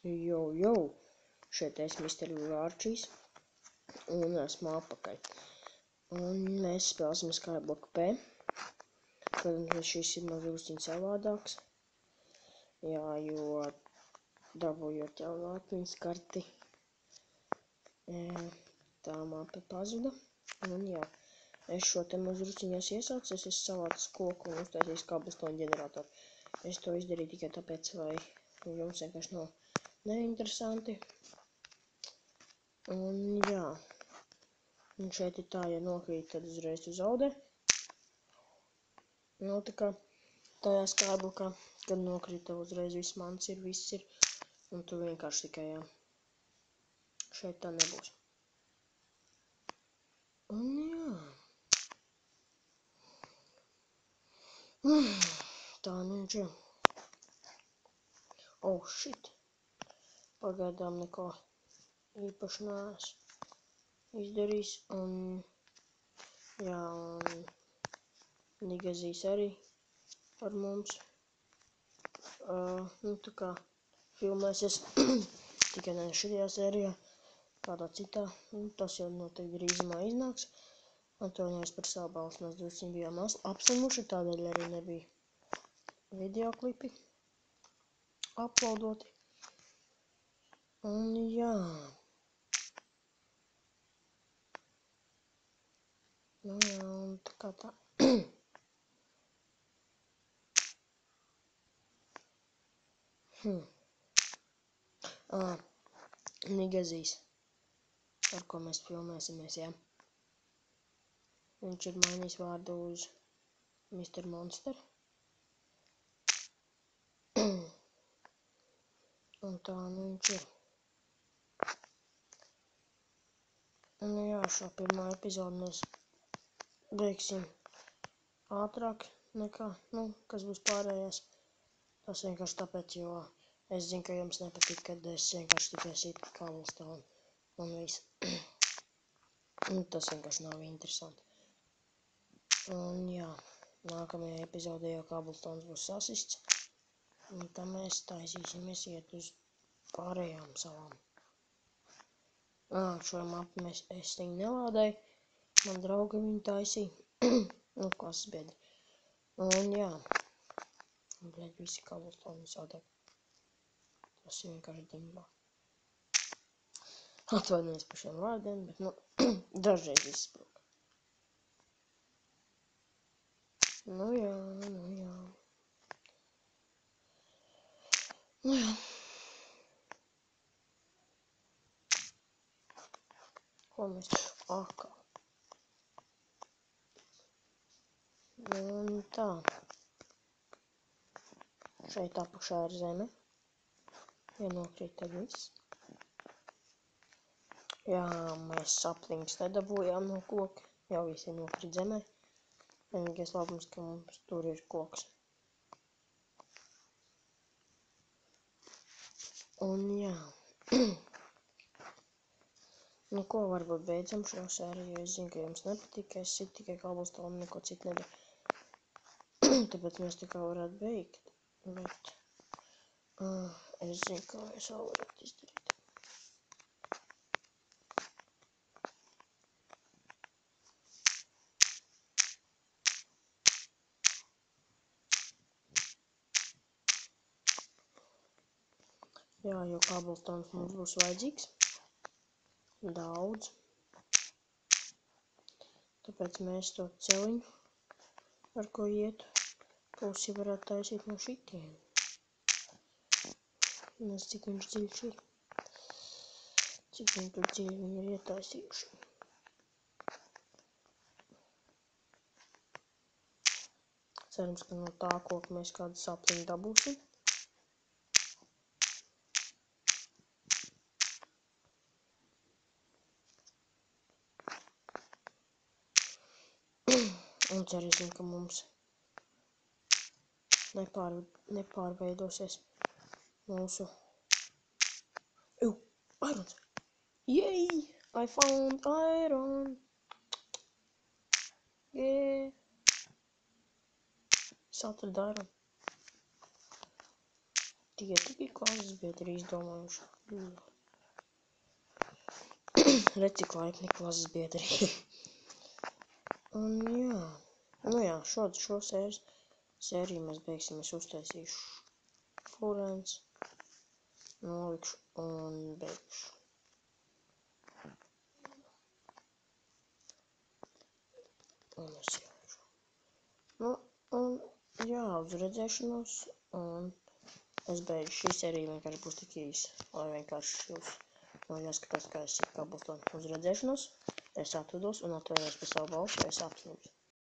Jo, šeit es Mr. Vārčīs un esmu atpakaļ. Un mēs spēlēsim Skyblock P. Protams, šis ir mazliet savādāks. Jā, jo dabūjot jaunu atmiņas karti, tā mape pazuda. Un jā, es šo te mazruciņās iesaucu, es esmu savācis koku un uztaisījis cobblestone ģeneratoru. Es to izdarīju tikai tāpēc, lai jums vienkārši nav neinteresanti. Un jā, un šeit ir tā, ja nokrīt, tad uzreiz tu zaudē. Nav tā kā tajā Skyblockā, kad nokrīt, tev uzreiz viss mans ir, viss ir. Un tu vienkārši tikai, jā, šeit tā nebūs. Un jā. Tā nu viņš ir. Oh, shit. Pagaidām neko īpaši neesmu izdarījis. Un jā, un Nigazīs arī ar mums. Nu tā kā filmēsies tikai ne šajā sērijā, kādā citā. Tas jau noteikti drīzumā iznāks. Atvainojos par savu balsi, mēs drusciņi bijām apslimuši, tādēļ arī nebija videoklipi uploadoti. Un jā. Nu jā, un tā kā tā. Nigazīs, ar ko mēs filmēsimies, jā. Viņš ir mainījis vārdu uz Mr. Monster. Un tā nu viņš ir. Un jā, šo pirmo epizodu mēs beigsim ātrāk nekā, kas būs pārējās. Tas vienkārši tāpēc, jo es zinu, ka jums nepatīk, kad es vienkārši tikai situ cobblestone un viss. Tas vienkārši nav interesanti. Un jā, nākamajā epizodē jau cobblestones būs sasists. Un tad mēs taisīsimies iet uz pārējām salām. Šo mapu es viņu nelādēju. Man draugi viņu taisīja. Klases biedri. Un jā. Bļaļ, visi cobblestone sadeg. Tas ir vienkārši dimbā. Atvainojos par šiem vārdiem, bet dažreiz izsprūk. Nu jā. Ko mēs kā? Un tā. Šeit apakšā ir zeme. Ja nokrīt, tad viss. Jā, mēs saplings nedabūjām no koka. Jau visi nokrīt zemē. Vienīgais labums, ka mums tur ir koks. Un jā. Nu ko, varbūt beidzam šo sēriju, jo es zinu, ka jums nepatīk, ka es situ tikai cobblestone un neko citu nedaru. Tāpēc mēs tā kā varētu beigt. Bet es zinu, kā es vēl varētu izdarīt. Jā, jo cobblestones mums būs vajadzīgs. Daudz. Tāpēc mēs to celiņu, ar ko ietu, pusi varētu taisīt no šitiem. Nezinu, cik viņš dziļš ir. Cik viņi tur dziļi viņi ir ietaisījuši. Cerams, ka no tā koka mēs kādu sapliņu dabūsim. Un cerēsim, ka mums nepārveidosies mūsu... Irons! Yay! I found iron! Yeah! Es atradu iron. Tie klases biedri izdomājuši. Redzi, laipni klases biedri. Un jā. Nu jā, šo sēriju mēs beigsim. Es uztaisīšu Florence, nolikšu un beigšu. Un es ielikšu. Nu, un jā, uz redzēšanos. Un es beidzu. Šī sērija vienkārši būs tik īsa. Lai vienkārši jūs jāskatās, kā es Kabultonu uz redzēšanos. Es atvados un atvainojos par savu balsi, ja es apsnūdzu.